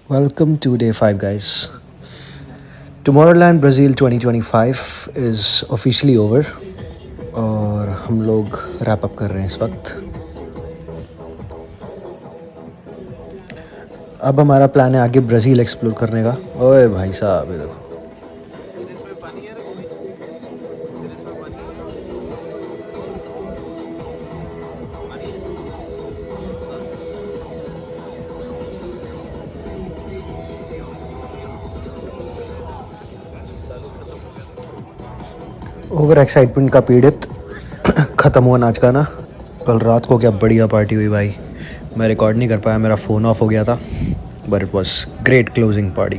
Welcome to day 5, guys. Tomorrowland Brazil 2025 is officially over और हम लोग रैप अप कर रहे हैं इस वक्त. अब हमारा प्लान है आगे ब्राज़ील एक्सप्लोर करने का. ओए भाई साहब, ये देखो. ओवर एक्साइटमेंट का पीड़ित ख़त्म हुआ नाच का ना. कल रात को क्या बढ़िया पार्टी हुई भाई. मैं रिकॉर्ड नहीं कर पाया, मेरा फ़ोन ऑफ हो गया था. But it was great closing party.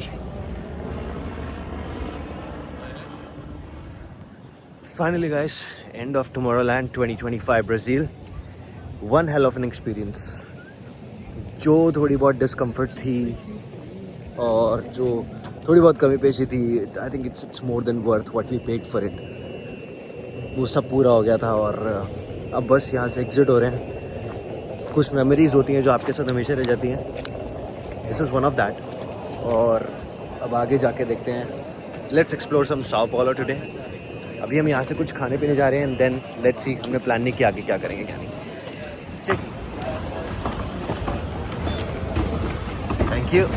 Finally guys, end of Tomorrowland 2025 Brazil. One hell of an experience. जो थोड़ी बहुत डिस्कम्फर्ट थी और जो थोड़ी बहुत कमी पेशी थी, I think it's more than worth what we paid for it. वो सब पूरा हो गया था और अब बस यहाँ से एग्ज़िट हो रहे हैं. कुछ मेमोरीज़ होती हैं जो आपके साथ हमेशा रह जाती हैं. This is one of that. और अब आगे जाके देखते हैं. Let's explore some Sao Paulo today. अभी हम यहाँ से कुछ खाने पीने जा रहे हैं एंड देन लेट्स सी हमने प्लान नहीं किया आगे क्या करेंगे क्या नहीं. Thank you.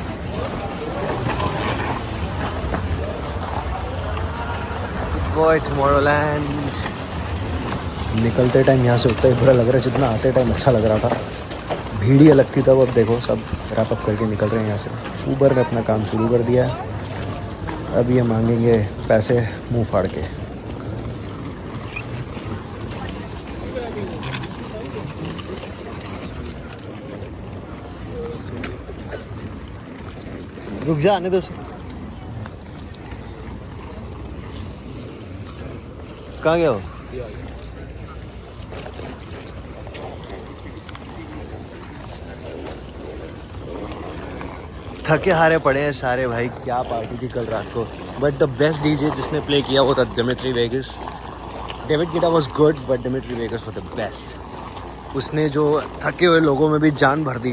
Boy Tomorrowland. निकलते टाइम यहाँ से उतना ही बुरा लग रहा है जितना आते टाइम अच्छा लग रहा था. भीड़ ही अलग थी तब. अब देखो सब रैप अप करके निकल रहे हैं यहाँ से. ऊबर ने अपना काम शुरू कर दिया है. अब ये मांगेंगे पैसे मुंह फाड़ के. रुक जा, आने दो. कहाँ गया हो? थके हारे पड़े हैं सारे भाई. क्या पार्टी थी कल रात को. बट द बेस्ट डीजे जिसने प्ले किया वो था Dimitri Vegas. David Guetta was good but Dimitri Vegas was the best. उसने जो थके हुए लोगों में भी जान भर दी.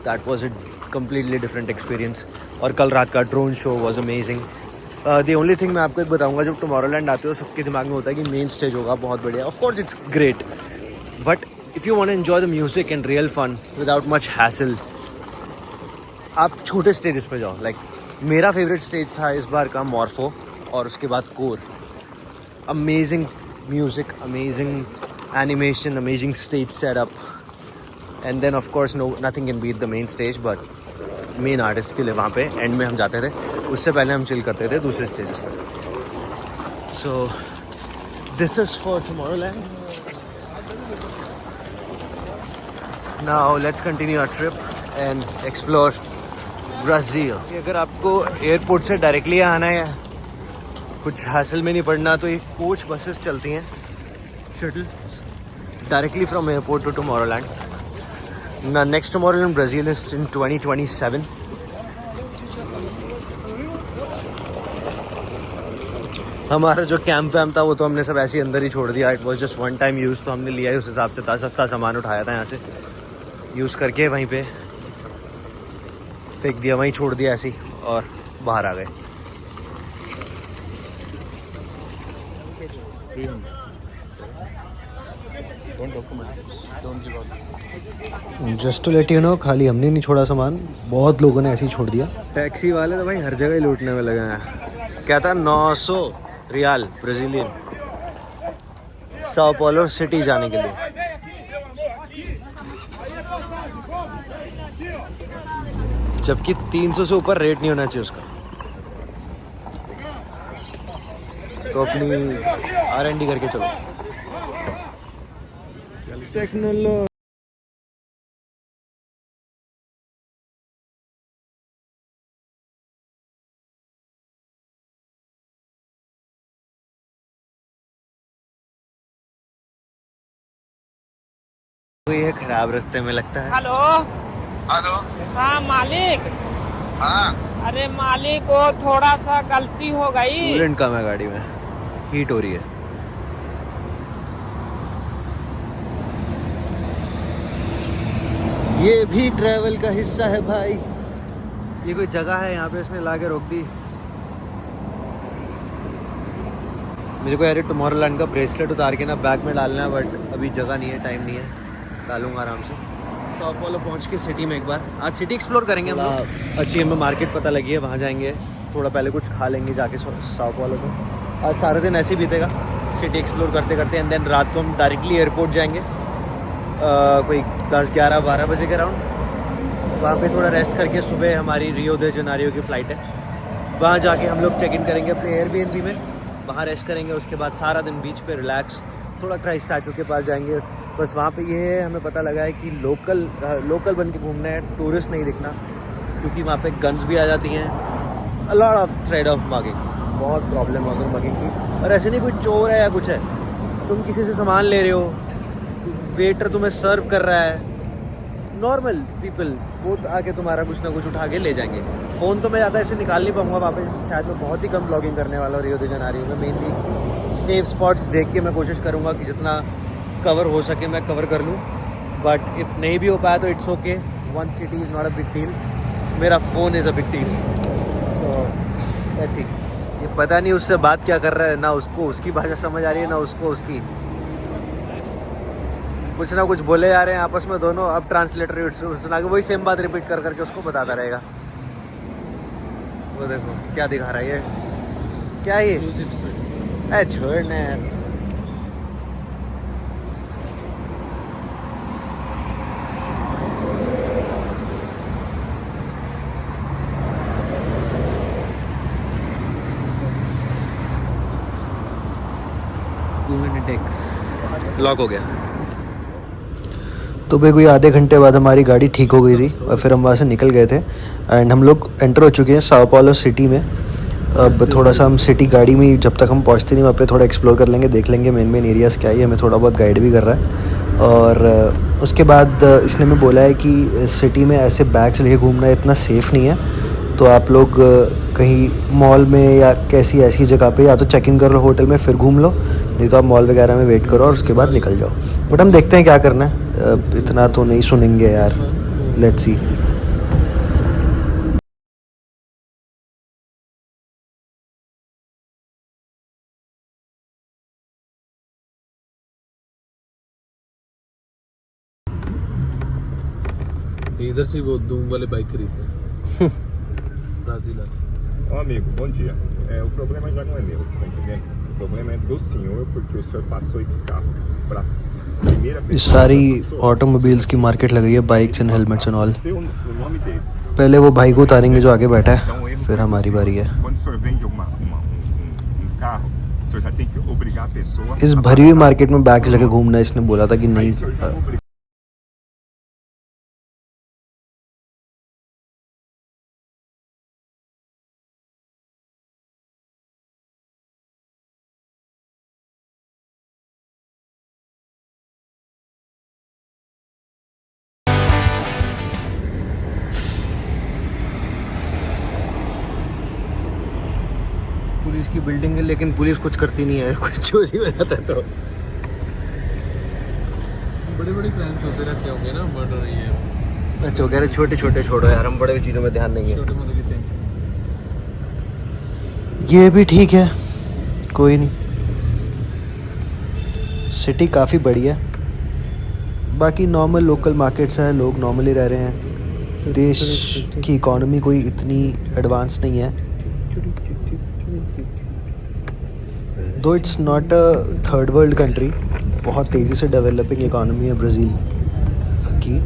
That was a completely different experience. और कल रात का drone show was amazing. The only thing मैं आपको एक बताऊंगा, जब टुमारोलैंड आते हो सबके दिमाग में होता है कि मेन स्टेज होगा बहुत बढ़िया. Of course it's great, but if you want to enjoy the music and real fun without much hassle, आप छोटे स्टेजेस पे जाओ. लाइक मेरा फेवरेट स्टेज था इस बार का मॉर्फो और उसके बाद core. Amazing music, amazing animation, amazing stage setup. And then of course no nothing can beat the main stage. But main artist के लिए वहाँ पे एंड में हम जाते थे. उससे पहले हम चिल करते थे दूसरे स्टेजेस पर. So this is for Tomorrowland. Now let's continue our trip and explore Brazil. अगर आपको एयरपोर्ट से डायरेक्टली आना है, कुछ हासिल में नहीं पड़ना, तो ये कोच बसेस चलती हैं, shuttle directly from airport to Tomorrowland. Next Tomorrowland Brazil is in 2027. हमारा जो कैंप वैम्प था वो तो हमने सब ऐसे ही अंदर ही छोड़ दिया. It was just one time use, तो हमने लिया ही उस हिसाब से था. सस्ता सामान उठाया था यहाँ से, यूज़ करके वहीं पे फेंक दिया, वहीं छोड़ दिया ऐसे ही और बाहर आ गए. Just to let you know, खाली हमने नहीं छोड़ा सामान, बहुत लोगों ने ऐसे ही छोड़ दिया. टैक्सी वाले तो भाई हर जगह ही लूटने में लगे हैं. क्या था, 900 real Brazilian Sao Paulo city जाने के लिए. जबकि 300 से ऊपर रेट नहीं होना चाहिए उसका. तो अपनी R&D करके चलो. टेक्नोलॉजी ये खराब रास्ते में लगता है. हेलो. हेलो. हाँ मालिक. हाँ. अरे मालिक, वो थोड़ा सा गलती हो गई. कूलेंट कम है गाड़ी में, हीट हो रही है. ये भी ट्रैवल का हिस्सा है भाई. ये कोई जगह है, यहाँ पे इसने ला के रोक दी। मेरे को यार टुमारोलैंड का ब्रेसलेट उतार के ना बैग में डालना है, बट अभी जगह नहीं है, टाइम नहीं है, डालूंगा आराम से। साओ पाउलो पहुँच के सिटी में एक बार आज सिटी एक्सप्लोर करेंगे हम लोग। अच्छी हमें मार्केट पता लगी है, वहाँ जाएंगे, थोड़ा पहले कुछ खा लेंगे जाके साओ पाउलो को। आज सारा दिन ऐसे ही बीतेगा सिटी एक्सप्लोर करते करते, एंड देन रात को हम डायरेक्टली एयरपोर्ट जाएंगे कोई 10-11-12 बजे के अराउंड। वहाँ पे थोड़ा रेस्ट करके सुबह हमारी रियो दे जनेरियो की फ़्लाइट है, वहाँ जाके हम लोग चेक इन करेंगे अपने एयरबीएनबी में, वहाँ रेस्ट करेंगे। उसके बाद सारा दिन बीच पे रिलैक्स, थोड़ा क्राइस्ट स्टैचू के पास जाएंगे। बस वहाँ पे ये है, हमें पता लगा है कि लोकल बन के घूमना है, टूरिस्ट नहीं दिखना, क्योंकि वहाँ पे गन्स भी आ जाती हैं। A lot of thread of mugging, बहुत प्रॉब्लम है अगर मगिंग की। और ऐसे नहीं कोई चोर है या कुछ है, तुम किसी से सामान ले रहे हो, वेटर तुम्हें सर्व कर रहा है, नॉर्मल पीपल वो आके तुम्हारा कुछ ना कुछ उठा के ले जाएंगे। फ़ोन तो मैं ज़्यादा ऐसे निकाल नहीं पाऊँगा वहाँ पे, शायद मैं बहुत ही कम ब्लॉगिंग करने वाला हूँ रियो दे जनेरियो में। मेनली सेफ स्पॉट्स देख के मैं कोशिश करूँगा कि जितना कवर हो सके मैं कवर कर लूँ, बट इफ़ नहीं भी हो पाया तो it's okay, one city is not a big deal, मेरा phone is a big deal. So let's see. ये पता नहीं उससे बात क्या कर रहा है, ना उसको उसकी भाषा समझ आ रही है, ना उसको उसकी, कुछ ना कुछ बोले जा रहे हैं आपस में दोनों। अब ट्रांसलेटर सुना के वही सेम बात रिपीट कर करके उसको बताता रहेगा। वो देखो क्या दिखा रहा है ये, क्या है ये, छोड़ना यार। लॉक हो गया। तो भाई कोई आधे घंटे बाद हमारी गाड़ी ठीक हो गई थी और फिर हम वहाँ से निकल गए थे, एंड हम लोग एंटर हो चुके हैं साओ पाउलो सिटी में। अब थोड़ा सा हम सिटी गाड़ी में, जब तक हम पहुँचते नहीं वहाँ पे थोड़ा एक्सप्लोर कर लेंगे, देख लेंगे मेन एरियाज़ क्या है। हमें थोड़ा बहुत गाइड भी कर रहा है। और उसके बाद इसने हमें बोला है कि सिटी में ऐसे बैग्स लेके घूमना इतना सेफ़ नहीं है, तो आप लोग कहीं मॉल में या कैसी ऐसी जगह पे या तो चेक इन कर लो होटल में फिर घूम लो, नहीं तो आप मॉल वगैरह में वेट करो और उसके बाद निकल जाओ। बट हम देखते हैं क्या करना है, इतना तो नहीं सुनेंगे यार, लेट्स सी। इधर से वो धूम वाले बाइक खरीदते हैं Brazil. Ó amigo, bom dia. O problema já não é meu, você tá entendendo? O problema é do senhor, porque o senhor passou esse carro para primeira pessoa. इस सारी ऑटोमोबाइल्स की मार्केट लग रही है, bikes and helmets and all. O nome dele. पहले वो भाई को उतारेंगे जो आगे बैठा है, फिर हमारी बारी है। Quando o senhor vende carro, o senhor já tem que obrigar a pessoa. इस भरी हुई मार्केट में बैग्स लेके घूमना, इसने बोला था कि नहीं। पुलिस की बिल्डिंग है, लेकिन पुलिस कुछ करती नहीं है, कुछ चोरी हो जाता है तो। बड़े बड़े क्राइम्स होते रहते होंगे ना, मर्डर ये। अच्छा वो कह रहे छोटे छोटे छोड़ो यार, हम बड़े चीज़ों में ध्यान देंगे। छोटे मोटे की टेंशन। ये भी ठीक है, कोई नहीं। सिटी काफ़ी बड़ी है, बाकी नॉर्मल लोकल मार्केट्स हैं, लोग नॉर्मली रह रहे हैं। देश की इकॉनमी कोई इतनी एडवांस नहीं है, दो it's not a third world country. बहुत तेज़ी से डेवलपिंग इकॉनमी है ब्राज़ील की,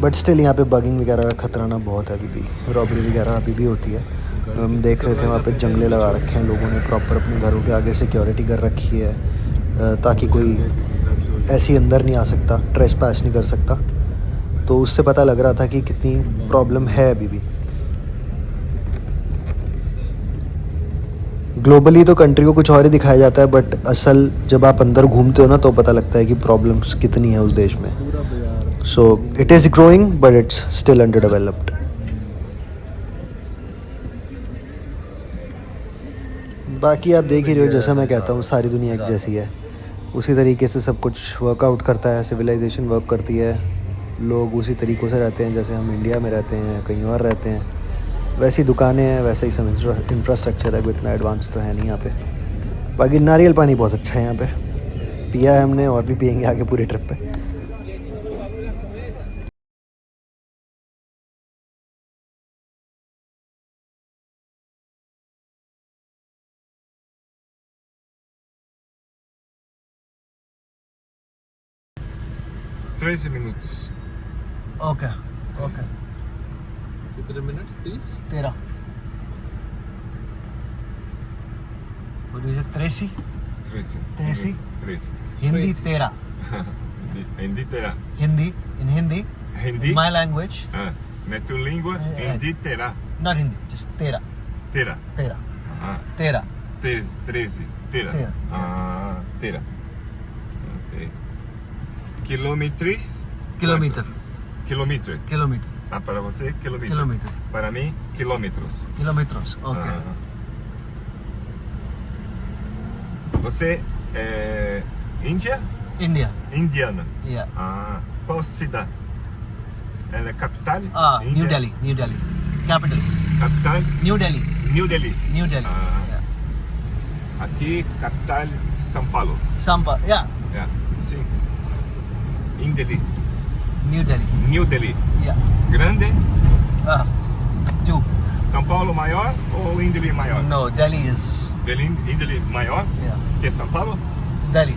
बट स्टिल यहाँ पे बगिंग वगैरह का खतरा ना बहुत है अभी भी, रॉबरी वगैरह अभी भी होती है। हम देख रहे थे वहाँ पे जंगले लगा रखे हैं लोगों ने, प्रॉपर अपने घरों के आगे सिक्योरिटी कर रखी है, ताकि कोई ऐसी अंदर नहीं आ सकता, ट्रेसपैस नहीं कर सकता। तो उससे पता लग रहा था कि कितनी प्रॉब्लम है अभी भी। ग्लोबली तो कंट्री को कुछ और ही दिखाया जाता है, बट असल जब आप अंदर घूमते हो ना तो पता लगता है कि प्रॉब्लम्स कितनी है उस देश में। So it is growing but it's still under developed. बाकी आप देख ही रहे हो, जैसा मैं कहता हूँ सारी दुनिया एक जैसी है, उसी तरीके से सब कुछ वर्कआउट करता है, सिविलाइजेशन वर्क करती है। लोग उसी तरीक़ों से रहते हैं जैसे हम इंडिया में रहते हैं, कहीं और रहते हैं। वैसी दुकानें हैं, वैसा ही सब इंफ्रास्ट्रक्चर है, कोई इतना एडवांस तो है नहीं यहाँ पे। बाकी नारियल पानी बहुत अच्छा है यहाँ पे, पिया है हमने और भी पियेंगे आगे पूरी ट्रिप पे। Treze minutos. ओके ओके कितने minute? 30? 13 13 13. 13? 13. Hindi 13 Hindi terá. Hindi in Hindi Hindi? my language Ah, na tua língua, Hindi terá. not Hindi just 13 Terá. 13 Ah, 13 13. Terá. Terá. Ah, terá. Ok. Quilômetros? Kilometre Quilômetro. Kilometre Ah, para você, quilômetro. Quilômetro. Para mim, quilômetros. Kilometres okay Ah. Você é Índia? India Indiana. या Ah, qual cidade? Ela é capital? New Índia? Delhi capital Capital? New Delhi New Delhi. Yeah. Aqui, capital, São Paulo. Samba या Yeah. Sim. In Delhi. New Delhi New Delhi. या Grande? To São Paulo maior ou In Delhi maior? No Delhi is Delhi, In Delhi maior या que São Paulo? Delhi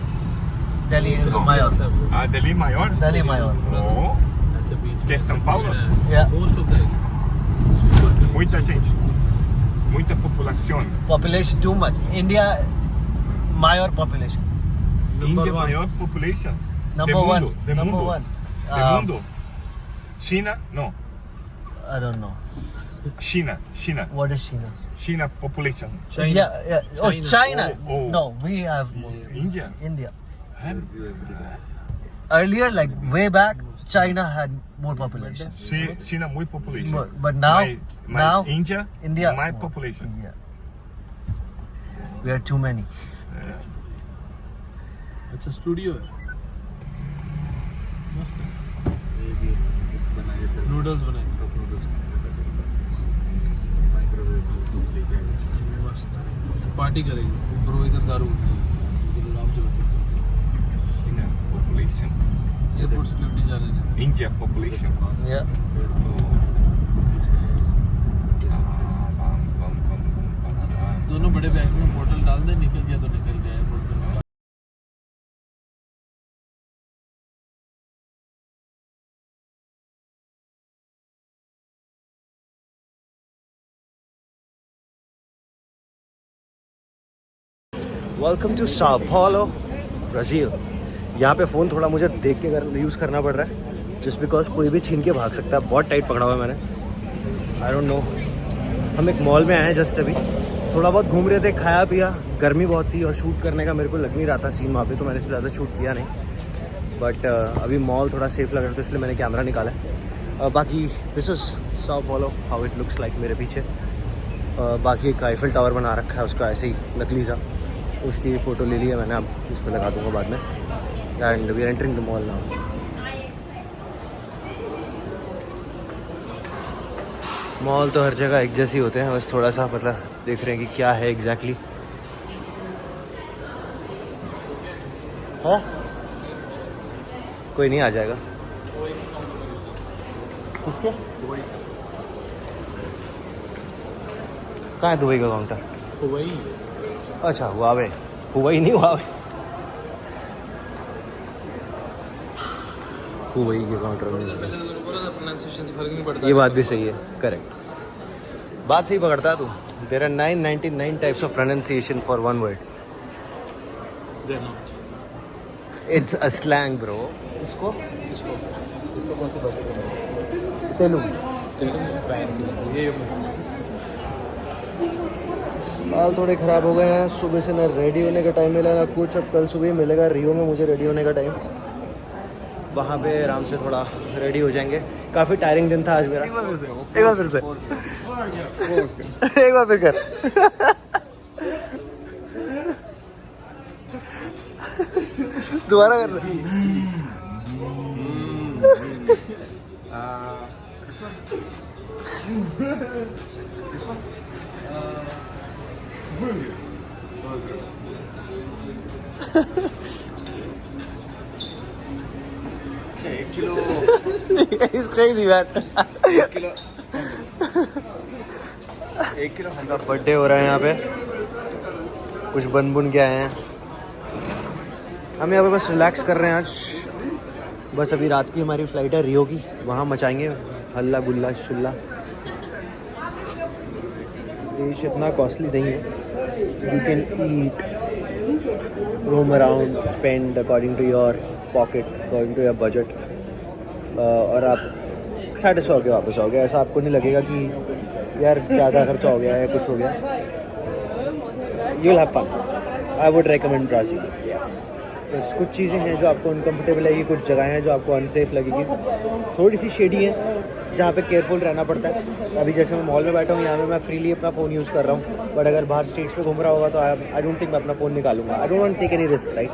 is Não. मायोर Ah, Delhi maior? Delhi मायोर Oh, ऐसे बीच que São Paulo? Yeah. Most of the super Muita gente. Muita população. population too much India mayor population Índia maior population. number do one mundo. Do number mundo. one Do mundo. China? No. I don't know China. what is China China population. China. yeah oh China Oh. no we have India. India Huh? earlier like way back China had more population China muito population. but now Mas now India mais more. population. yeah we are too many अच्छा studio है noodles बनाए party करेंगे bro इधर दारू आराम से China population. Airport security जा रहे हैं India population. yeah दोनों बड़े बैग में बोतल डाल दे निकल गया तो निकल गया एयरपोर्ट पर welcome to Sao Paulo Brazil. यहाँ पे फ़ोन थोड़ा मुझे देख के यूज़ करना पड़ रहा है जस्ट बिकॉज कोई भी छीन के भाग सकता है। बहुत टाइट पकड़ा हुआ है मैंने। I don't know. हम एक मॉल में आए हैं जस्ट अभी, थोड़ा बहुत घूम रहे थे, खाया पिया। गर्मी बहुत थी और शूट करने का मेरे को लग नहीं रहा था सीन वहाँ पे, तो मैंने इससे ज़्यादा शूट किया नहीं। बट अभी मॉल थोड़ा सेफ लग रहा था इसलिए मैंने कैमरा निकाला है। बाकी this is Sao Paulo, how it looks like मेरे पीछे। बाकी एक आईफिल टावर बना रखा है उसका ऐसे ही नकली सा, उसकी फ़ोटो ले ली है मैंने, अब इस पर लगा दूंगा बाद में। And we are entering the mall now. Mall तो हर जगह एक जैसे ही होते हैं, बस थोड़ा सा मतलब देख रहे हैं कि क्या है एग्जैक्टली। हाँ कोई नहीं आ जाएगा। किसके कहाँ है दुबई का काउंटर? वही अच्छा हुआवे, हुआई नहीं हुआवे, हुआई के काउंटर में। प्रोनाउंसिएशन से फर्क नहीं पड़ता। ये बात भी सही है, करेक्ट, बात सही पकड़ता है तू। There are 999 types of pronunciation for one word. It's a slang bro. इसको इसको कौन सी भाषा में? तेलुगु। ये बाल थोड़े ख़राब हो गए हैं, सुबह से ना रेडी होने का टाइम मिला ना कुछ। अब कल सुबह मिलेगा रियो में मुझे रेडी होने का टाइम, वहाँ पे आराम से थोड़ा रेडी हो जाएंगे। काफ़ी टायरिंग दिन था आज मेरा। एक बार फिर से एक बार फिर कर। दोबारा कर। He's crazy man. 1 किलो का बर्थडे हो रहा है यहाँ पे, कुछ बन बुन के आए हैं। हम यहाँ पे बस रिलैक्स कर रहे हैं आज। बस अभी रात की हमारी फ़्लाइट है रियो की, वहाँ मचाएंगे हल्ला गुल्ला शुल्ला। देश इतना कॉस्टली नहीं है, you can eat, roam around, spend according to your pocket, according to your budget, और आप सेटिस्फाई होकर वापस आओगे। ऐसा आपको नहीं लगेगा कि यार ज़्यादा खर्चा हो गया है, कुछ हो गया। You will have fun. I would recommend Brazil. Yes, बस कुछ चीज़ें हैं जो आपको अनकम्फर्टेबल लगेगी, कुछ जगह हैं जो आपको अनसेफ लगेगी, थोड़ी सी शेडी है जहाँ पे केयरफुल रहना पड़ता है। अभी जैसे मैं मॉल में बैठा हूँ, यहाँ पे मैं फ्रीली अपना फ़ोन यूज़ कर रहा हूँ, बट अगर बाहर स्ट्रीट्स पे घूम रहा होगा तो आई डोंट थिंक मैं अपना फ़ोन निकालूंगा। I don't want take any risk, right.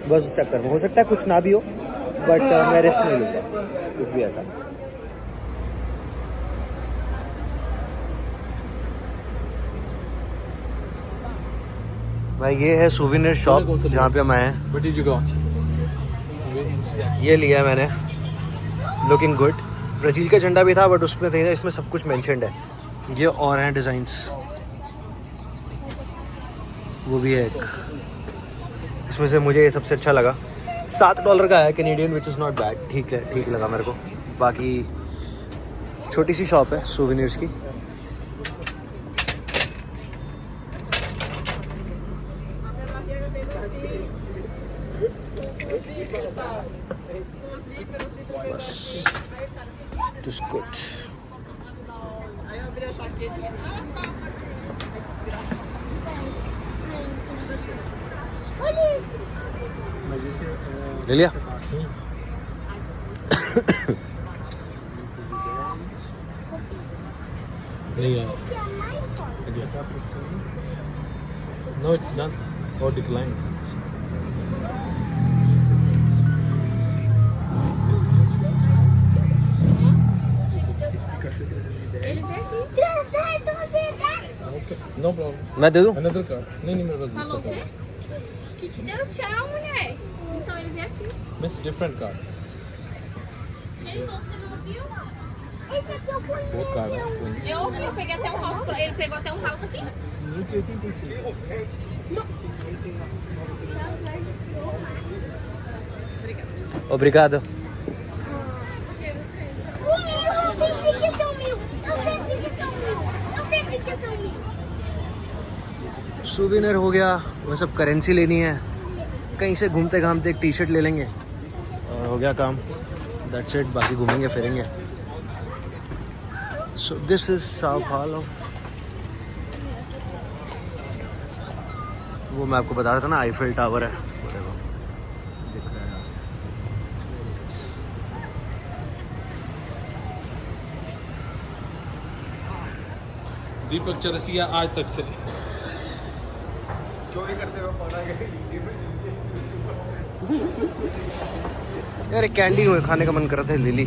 बस उस चक्कर में हो सकता है कुछ ना भी हो, बट मैं रिस्क नहीं लूँगा कुछ भी ऐसा। भाई ये है सूविनियर शॉप जहाँ पे हम आए हैं। What did you got? ये लिया है मैंने, लुकिंग गुड। ब्राज़ील का झंडा भी था, बट उसमें देखा इसमें सब कुछ मेंशन्ड है। ये और हैं डिज़ाइंस, वो भी है एक। इसमें से मुझे ये सबसे अच्छा लगा। $7 का है Canadian, which is not bad. ठीक है, ठीक लगा मेरे को। बाकी छोटी सी शॉप है सूविनियर्स की। बस just good. ले लिया? नहीं है। No, it's done. Or declines. Okay, no problem. मैं दे दूँ? Another card. नहीं मेरे पास दूसरा card है. Que te deu tchau, mulher. Então ele veio aqui. Miss different card. E aí, você não ouviu? Esse aqui eu conheço. What card? Eu ouvi, eu peguei até um house pra ele, pegou até um house aqui. Obrigado. Eu sempre quis ser humilde. Eu sempre quis ser humilde. Eu sempre quis ser humilde. सूविनियर हो गया, वो सब currency लेनी है। कहीं से घूमते घामते एक टी शर्ट ले लेंगे और हो गया काम। That's it. बाकी घूमेंगे फिरेंगे। So this is Sao Paulo. वो मैं आपको बता रहा था ना, आईफिल टावर है, वो देखो दिख रहा है यहाँ से। दीपक चौरसिया आज तक से चोरी करते हुए पड़ा गया। यार एक कैंडी हुए खाने का मन कर रहा था, लिली।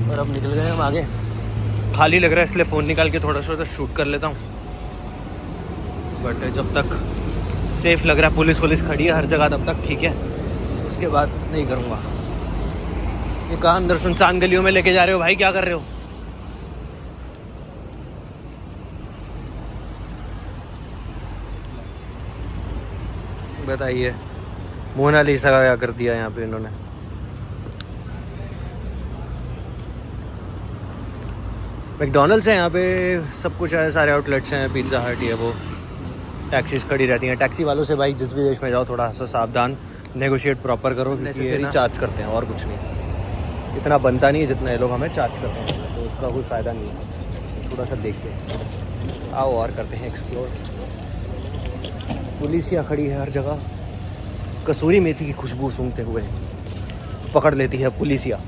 और अब निकल गए हम आगे। खाली लग रहा है इसलिए फ़ोन निकाल के थोड़ा सा शूट कर लेता हूँ। बट जब तक सेफ लग रहा है, पुलिस खड़ी है हर जगह, तब तक ठीक है। उसके बाद नहीं करूँगा। ये कहाँ अंदर सुनसान गलियों में लेके जा रहे हो भाई? क्या कर रहे हो? बताइए। मोनालिसा का क्या कर दिया यहाँ पे इन्होंने? मैकडोनल्ड्स है यहाँ पे, सब कुछ है, सारे आउटलेट्स हैं, पिज़्ज़ा हट, ये वो। टैक्सीज खड़ी रहती हैं। टैक्सी वालों से भाई जिस भी देश में जाओ थोड़ा सा सावधान, नेगोशिएट प्रॉपर करो। नेसेसरी चार्ज करते हैं और कुछ नहीं। इतना बनता नहीं है जितना ये लोग हमें चार्ज करते हैं, तो उसका कोई फ़ायदा नहीं है। थोड़ा सा देखते हैं, आओ और करते हैं एक्सप्लोर। पुलिसिया खड़ी है हर जगह। कसूरी मेथी की खुशबू सूंघते हुए पकड़ लेती है पुलिसिया।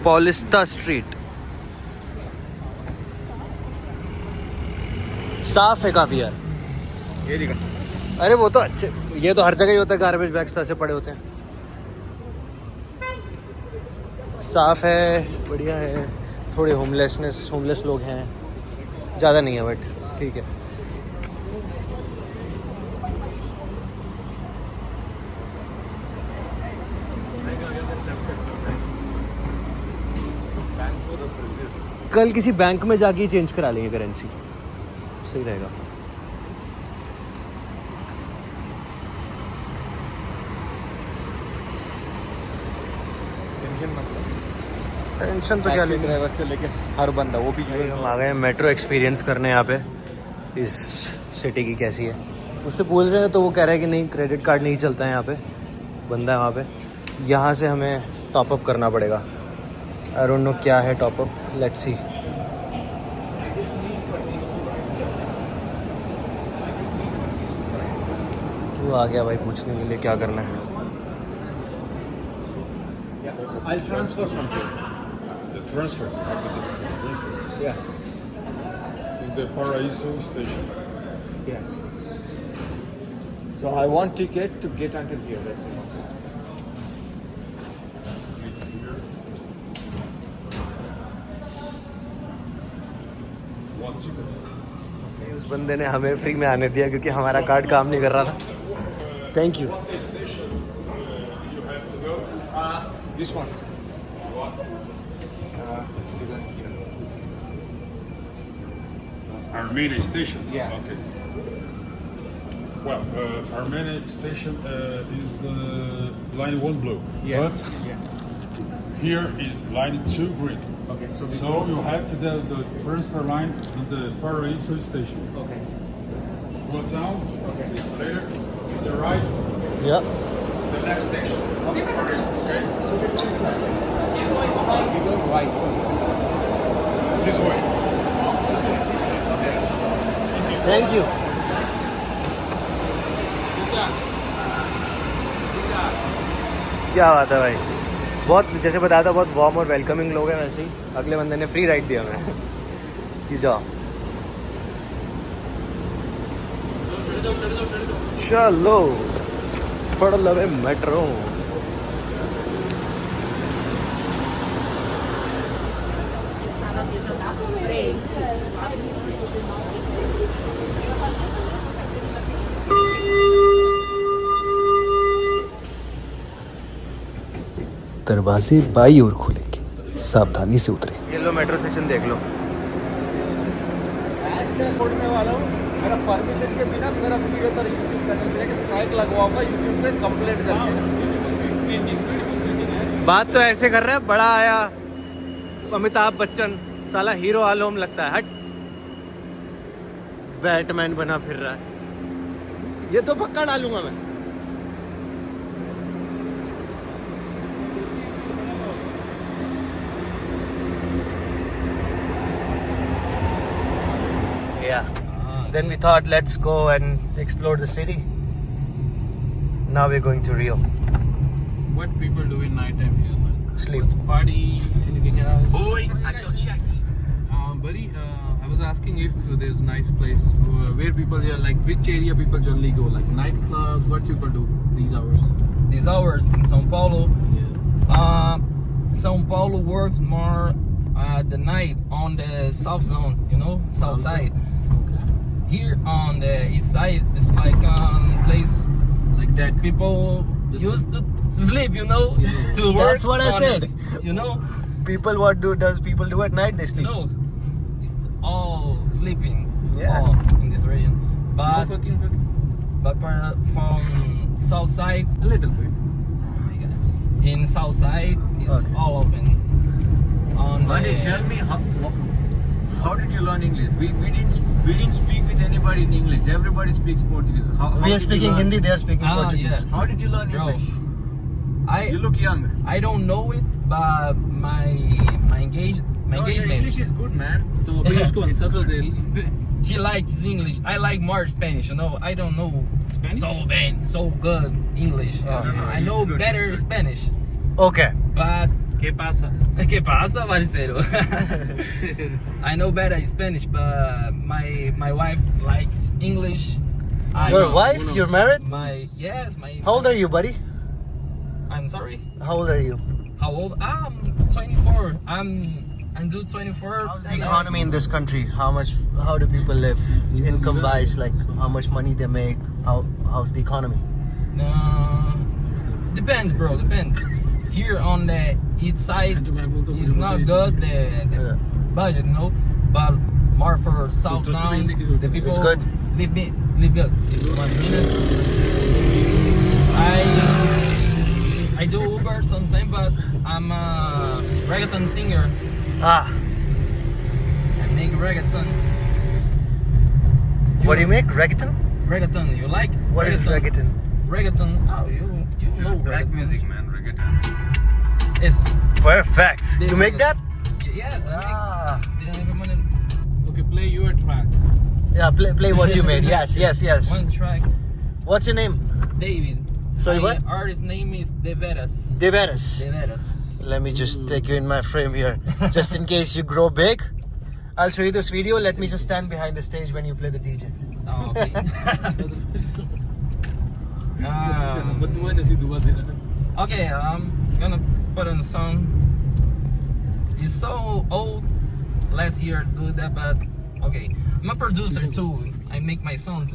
पॉलिस्टा स्ट्रीट साफ है काफ़ी यार। ये दिखा। अरे वो तो अच्छे, ये तो हर जगह ही होता है, गार्बेज बैग्स तो ऐसे पड़े होते हैं। साफ है, बढ़िया है। थोड़े होमलेस लोग हैं, ज़्यादा नहीं है बट ठीक है। कल किसी बैंक में जाके ही चेंज करा लेंगे करेंसी, सही रहेगा। टेंशन तो क्या लेंगे, ड्राइवर से लेके हर बंदा, वो भी हम आ गए मेट्रो एक्सपीरियंस करने यहाँ पे, इस सिटी की कैसी है। उससे पूछ रहे हैं तो वो कह रहा है कि नहीं, क्रेडिट कार्ड नहीं चलता है यहाँ पे, बंदा है वहाँ पे। यहाँ से हमें टॉपअप करना पड़ेगा। आई डोंट नो क्या है टॉपअप, लेट्स सी। वो आ गया भाई पूछने के लिए क्या करना है। I'll transfer something. The transfer, after the transfer, Yeah. in the Paraiso station. Yeah. So I want ticket to get until here. That's it. One second. उस बंदे ने हमें फ्री में आने दिया क्योंकि हमारा कार्ड काम नहीं कर रहा था। Thank you. Station, you have to go. This one. Armenia station. Yeah. Okay. Well, Armenia station is the line 1 blue. Yeah. But Yeah. here is line 2 green. Okay. So you have to do the transfer line in the Paraiso station. Okay. Go down. Okay. Later, to the right, या the next station. Okay. Paraiso. Okay. You go right. This way. Thank you. क्या बात है भाई, बहुत जैसे बताया था बहुत वार्म और वेलकमिंग लोग हैं। वैसे ही अगले बंदे ने फ्री राइड दिया हमें कि जाओ। चलो फड़ लवे मेट्रो। दरवाजे बाई ओर खुलेंगे, सावधानी से उतरें। ये लो मेट्रो स्टेशन देख लो। छोड़ने वाला हूँ, मेरा परमिशन के बिना मेरा वीडियो पर यूट्यूब चैनल पे स्ट्राइक लगवाऊंगा, यूट्यूब पे कंप्लेंट करके। बात तो ऐसे कर रहा है, बड़ा आया अमिताभ बच्चन, साला हीरो आलम लगता है। हट, बैटमैन बना फिर रहा है। ये तो पक्का डालूंगा मैं। Yeah. Then we thought let's go and explore the city. Now we're going to Rio. What people do in night time here? Like, Sleep. party, anything else? Buddy, I was asking if there's nice place where people here, like which area people generally go, like nightclubs. What people do these hours? These hours in São Paulo, Yeah. São Paulo works more the night on the south zone, you know, south side. Okay. Here on the east side, it's like place Like that. people Just- used to sleep, you know, to work. That's what I on said. this, you know, People, what does people do at night? They sleep. no, it's all sleeping. Yeah. All in this region, No but fucking. from south side, A little bit. in south side, it's Okay. all open. On Buddy, the, tell me how did you learn English? We didn't speak with anybody in English. Everybody speaks Portuguese. How We are did you speaking learn? Hindi. They are speaking Ah, Portuguese. yeah. How did you learn Bro, English? I You look young. I don't know it, but my No, your engagement. English is good, man. तो अभी उसको answer तो दे ली. She likes English. I like more Spanish. You know, I don't know Spanish? so good English. I know it's good, better it's good. Spanish, Okay. but ¿Qué pasa? ¿qué pasa, parcero? I know better Spanish, but my wife likes English. Your wife? You're married? Yes, my. How old are you, buddy? I'm sorry. How old are you? How old? I'm 24. I'm due 24. How's the economy in this country? How do people live? Income wise, like how much money they make? How's the economy? Depends, bro. Depends. Here on the east side, it's not good. The budget, no. But more for south town, the people It's good. live good. 1 minute. I do Uber sometimes, but I'm a reggaeton singer. Ah, I make reggaeton. what do you make? Reggaeton? Reggaeton, you like? What is reggaeton? Reggaeton. Oh, you know Black reggaeton. music, man. Reggaeton. Yes. Perfect. This You make that? Yes, I Ah, make. They have one, Okay, play your track. yeah. Play what you made. Yes. one track. What's your name? David. Sorry, My what? artist name is De Veras. De Veras. De Veras. Let me just take you in my frame here, just in case you grow big. I'll show you this video. Let me just stand behind the stage when you play the DJ. Oh, okay. Okay, I'm gonna put on a song. It's so old. Last year, do that, but okay. I'm a producer too. I make my songs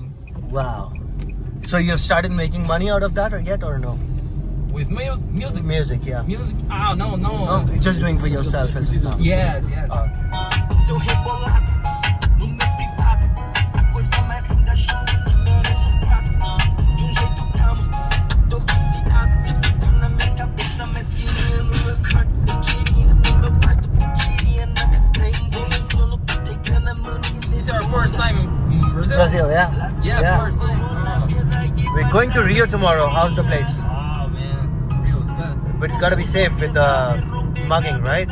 Wow. So you've started making money out of that or yet or no? with music. Music, yeah. Music. Oh no. No, you're just doing for yourself as of now. Yes. Seu rebolado no meu privado, a coisa mais linda juro que merece prato. De jeito calmo, tô viciado. Cê fica na minha cabeça, mas queria no meu quarto. Eu queria no meu quarto, queria na minha frente. Entrando pra ter grana, mano. This is our first time in Brazil. Brazil, yeah. Yeah, first time. We're going to Rio tomorrow. How's the place? Oh man, Rio is good. But you gotta be safe with the mugging, right?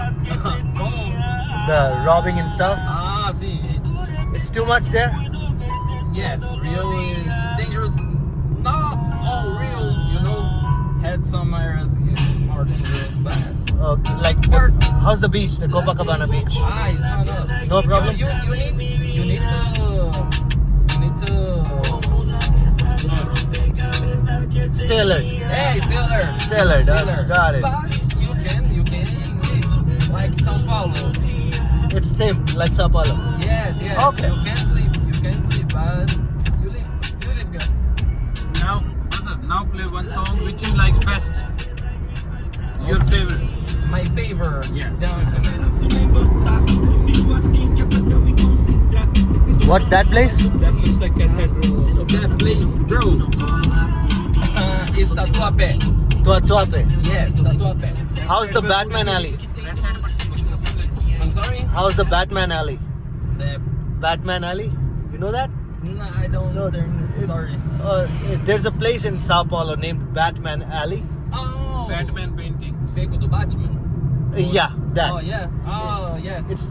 The robbing and stuff. Ah, see. It's too much there. Yes, Rio is dangerous. Not all Rio, you know. Had some areas it's more dangerous, but Like, how's the beach? The Copacabana beach. it's not enough. No problem. You need to. Stay alert. Hey, still there. Stay alert. Got it. But you can live like São Paulo. It's same like Sao Paulo. Yes. Okay. You can sleep, but you live good. Now play one song which you like best. Your favorite. My favorite. Yes. What's that place? That looks like cathedral. That place, bro. Is Tatuapé. Tuatuape. Yes, Tatuapé. How's the Batman Alley? I'm sorry? How's the Batman Alley? The, Batman Alley? You know that? nah, I don't No, understand. Sorry. There's a place in Sao Paulo named Batman Alley. Oh. Batman paintings. Beco do Batman. Yeah, that. Oh yeah. Oh yeah. It's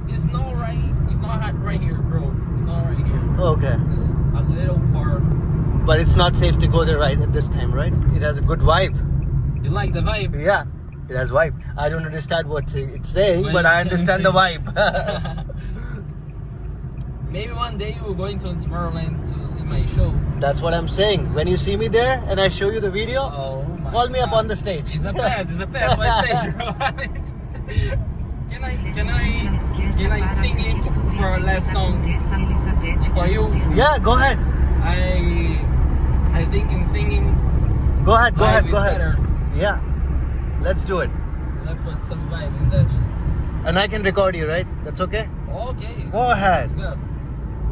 It's not right. It's not right here, bro. It's not right here. okay, It's a little far. but it's not safe to go there right at this time, right? It has a good vibe. You like the vibe? Yeah, it has vibe. I don't understand what it's saying, Well, but you I can understand the say- vibe. Maybe one day you will go into Tomorrowland to see my show. That's what I'm saying. When you see me there and I show you the video, Oh my call me up God. on the stage. It's a pass. My stage, bro. Can I sing it for our last song for you? Yeah, go ahead. I think in singing Go ahead. live is better. Yeah, let's do it. I put some vibe in that shit. And I can record you, right? That's okay? Ok. Go ahead. Let's go.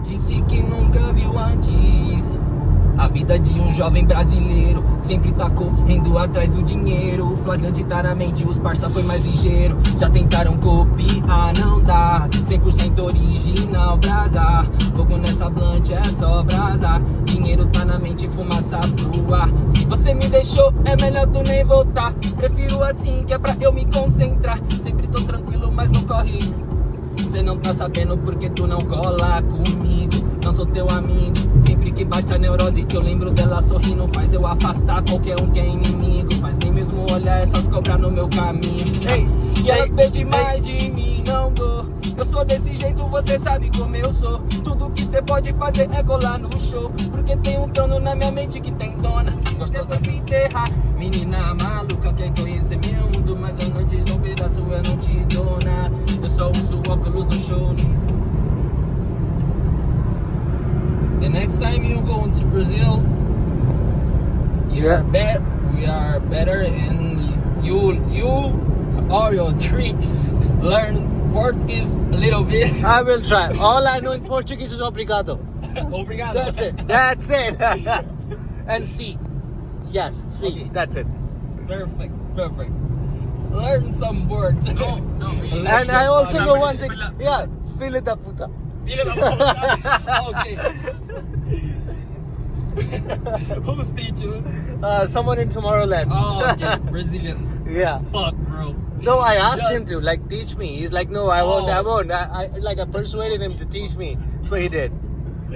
Disse que nunca viu antes a vida de jovem brasileiro. Sempre tá correndo atrás do dinheiro. Flagrante tá na mente, os parça foi mais ligeiro. Já tentaram copiar, não dá. 100% original, brasa. Fogo nessa blunt é só brasa. Dinheiro tá na mente, fumaça pro ar. Se você me deixou, é melhor tu nem voltar. Prefiro assim, que é pra eu me concentrar. Sempre tô tranquilo, mas não corre. Cê não tá sabendo porque tu não cola comigo. Não sou teu amigo. Sempre que bate a neurose, eu lembro dela sorrindo. Faz eu afastar qualquer um que é inimigo. Faz nem mesmo olhar essas cobras no meu caminho. Hey, E elas pedem mais de mim, não dou. Eu sou desse jeito, você sabe como eu sou. Tudo que cê pode fazer é colar no show. Porque tem dono na minha mente que tem dona. Gostosa me enterrar. Menina maluca, quer conhecer meu mundo. Mas eu não te dou um pedaço, eu não te dou nada. Eu só uso óculos no show. The next time you go to Brazil, we are better, and you or your tree learn Portuguese a little bit. I will try. All I know in Portuguese is obrigado. Obrigado. That's it. That's it. And see. Yes, see. Okay. That's it. Perfect. Learn some words. And I also know one thing. Yeah, filha da puta. Okay. Who's teaching? Someone in Tomorrowland. Oh, okay. Brazilians. Yeah. Fuck, bro. No, I asked him to like teach me. He's like, no, I won't. I persuaded him to teach me, so he did.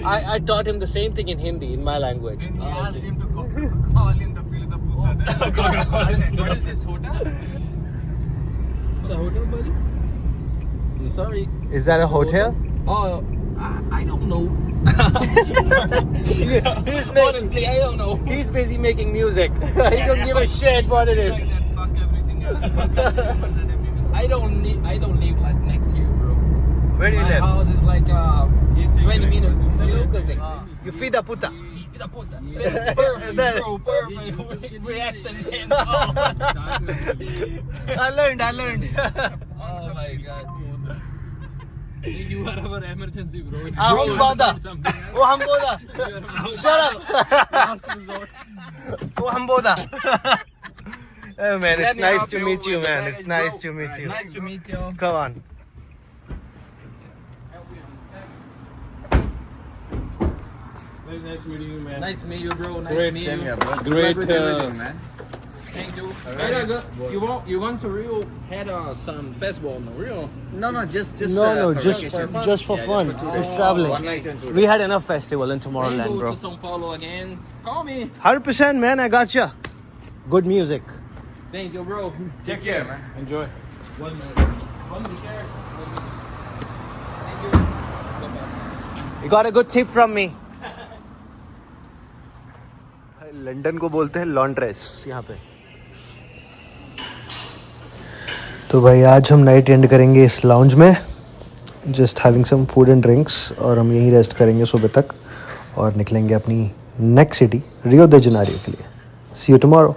I taught him the same thing in Hindi, in my language. And he asked him to call him the Phil the Puta. What is this hotel? It's a hotel, buddy? I'm sorry. Is that a hotel? Oh, I don't know. Honestly, I don't know. He's busy making music. He don't give a shit what it is. Fuck everything else. Fuck the rumors and everything. I don't live like next here, bro. Where do you My live? house is like 20 minutes. Local thing. You feed the puta. Filha puta. Perfect, bro. Perfect. Reaction and all. I learned. Oh my god. You are our emergency, bro. हम बोला वो हम बोला shut up Last resort. वो हम बोला Oh man, Let it's me nice help to you meet with you, the man. baggage, It's nice bro. to meet you. Nice to meet you. Come on. Very nice meeting you, man. Nice to meet you, bro. Nice Great, to meet you. Great. man. Thank you. You want to Rio had some festival in Rio? No, just No, just for fun. Just traveling. One night and 2 days. We had enough festival in When Tomorrowland, you go bro. to São Paulo again, call me. 100%, man. I gotcha. Good music. Thank you, bro. Take care, man. Enjoy. One minute. Thank you. You got a good tip from me. London को बोलते हैं लॉन्ड्रेस यहाँ पे. तो भाई आज हम night and करेंगे इस लाउंज में, just having some food and drinks, और हम यहीं रेस्ट करेंगे सुबह तक और निकलेंगे अपनी नेक्स्ट सिटी रियो दे जनेरियो के लिए. सी यू टुमारो.